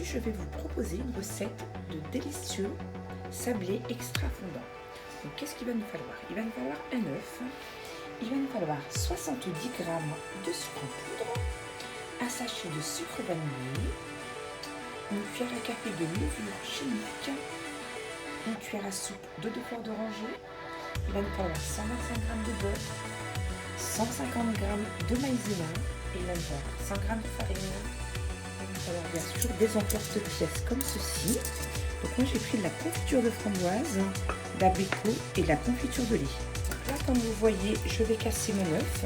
Aujourd'hui, je vais vous proposer une recette de délicieux sablé extra fondant. Donc, qu'est-ce qu'il va nous falloir? Il va nous falloir un œuf, il va nous falloir 70 g de sucre en poudre, un sachet de sucre vanillé, une cuillère à café de levure chimique, une cuillère à soupe d'eau de fleur d'oranger, il va nous falloir 125 g de beurre, 150 g de maïzena et il va nous falloir 100 g de farine. Alors bien sûr des emporte-pièces comme ceci. Donc moi j'ai pris de la confiture de framboise, d'abricot et de la confiture de lait. Là comme vous voyez je vais casser mon œuf.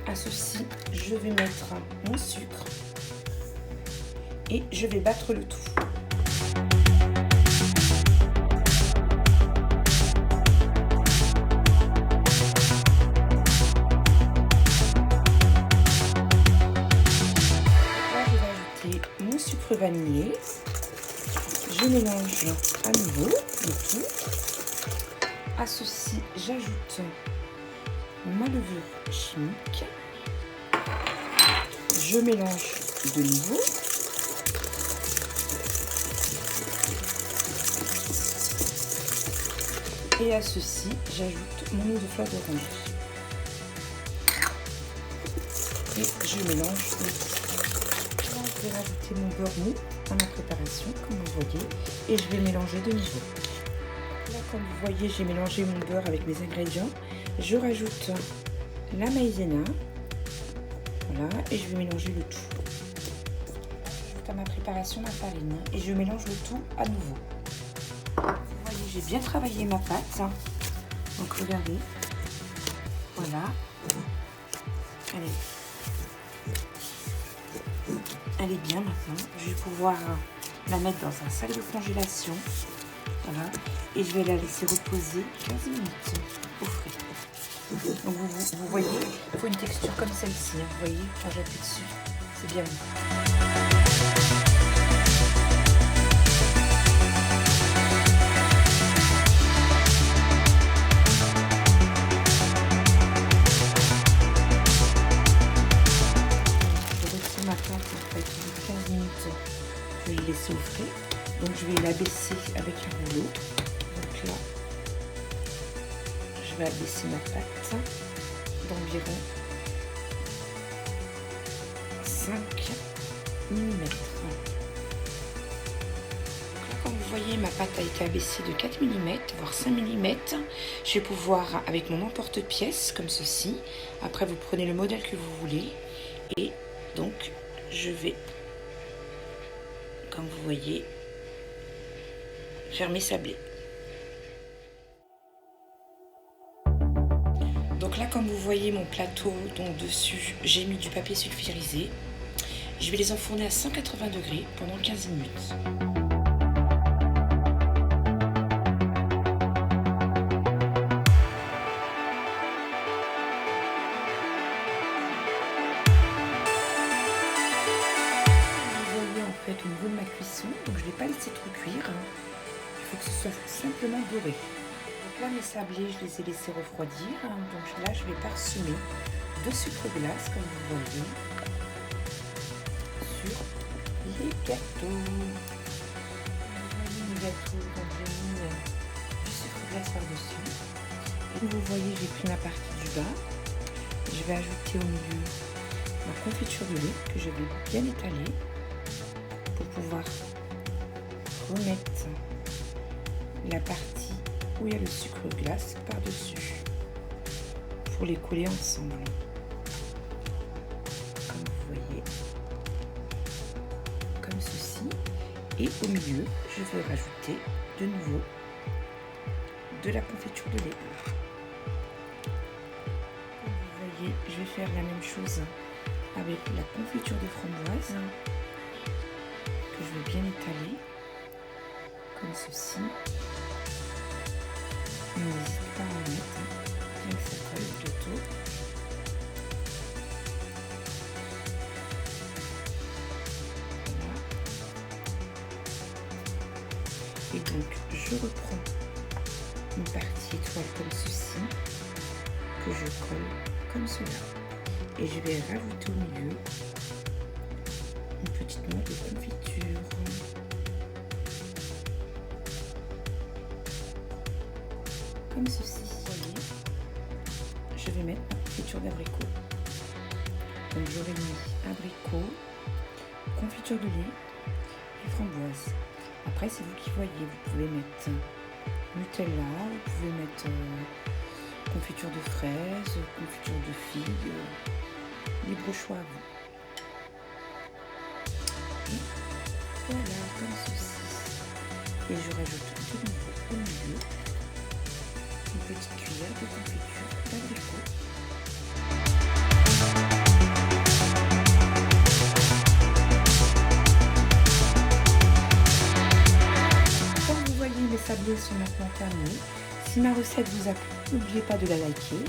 À ceci je vais mettre mon sucre et je vais battre le tout. Mon sucre vanillé, je mélange à nouveau le tout. À ceci, j'ajoute ma levure chimique. Je mélange de nouveau. Et à ceci, j'ajoute mon eau de fleur d'oranger. Et je mélange le tout. Je vais rajouter mon beurre mou à ma préparation, comme vous voyez, et je vais mélanger de nouveau. Là, comme vous voyez, j'ai mélangé mon beurre avec mes ingrédients. Je rajoute la maïzena, voilà, et je vais mélanger le tout. J'ajoute à ma préparation ma farine et je mélange le tout à nouveau. Vous voyez, j'ai bien travaillé ma pâte, donc regardez, voilà, allez. Elle est bien maintenant. Je vais pouvoir la mettre dans un sac de congélation. Voilà. Et je vais la laisser reposer 15 minutes au frais. Donc vous voyez, il faut une texture comme celle-ci. Vous voyez, quand j'appuie dessus, c'est bien. En fait, 15 minutes, je vais les laisser au frais. Donc je vais l'abaisser avec un rouleau. Donc là, je vais abaisser ma pâte d'environ 5 mm. Comme vous voyez, ma pâte a été abaissée de 4 mm, voire 5 mm. Je vais pouvoir, avec mon emporte-pièce, comme ceci, après vous prenez le modèle que vous voulez, et donc je vais, comme vous voyez, faire mes sablés. Donc là, comme vous voyez mon plateau, dont dessus j'ai mis du papier sulfurisé, je vais les enfourner à 180 degrés pendant 15 minutes. Au niveau de ma cuisson, donc je ne vais pas laisser trop cuire, il faut que ce soit simplement doré. Donc là mes sablés je les ai laissés refroidir, donc là je vais parsemer de sucre glace comme vous voyez sur les gâteaux. Vous voyez mes gâteaux, donc j'ai mis du sucre glace par dessus. Et comme vous voyez j'ai pris ma partie du bas, je vais ajouter au milieu ma confiture de lait que je vais bien étaler pour pouvoir remettre la partie où il y a le sucre glace par-dessus pour les coller ensemble. Comme vous voyez, comme ceci. Et au milieu, je vais rajouter de nouveau de la confiture de lait. Comme vous voyez, je vais faire la même chose avec la confiture de framboise. Je vais bien étaler comme ceci. N'hésitez pas à en mettre, bien que ça colle bientôt. Voilà. Et donc je reprends une partie étoile comme ceci que je colle comme cela. Et je vais rajouter au milieu une petite noix de confiture. Comme ceci. Voyez, je vais mettre ma confiture d'abricot. Donc j'aurai mis abricot, confiture de lait et framboise. Après c'est vous qui voyez, vous pouvez mettre Nutella, vous pouvez mettre confiture de fraises, confiture de figues, libre choix à vous. Et voilà, comme ceci. Et je rajoute de nouveau au milieu une petite cuillère de confiture d'abricot. Comme vous voyez, les sablés sont maintenant terminés. Si ma recette vous a plu, n'oubliez pas de la liker,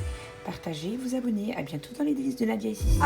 partager, vous abonner. À bientôt dans les délices de Nadia ici.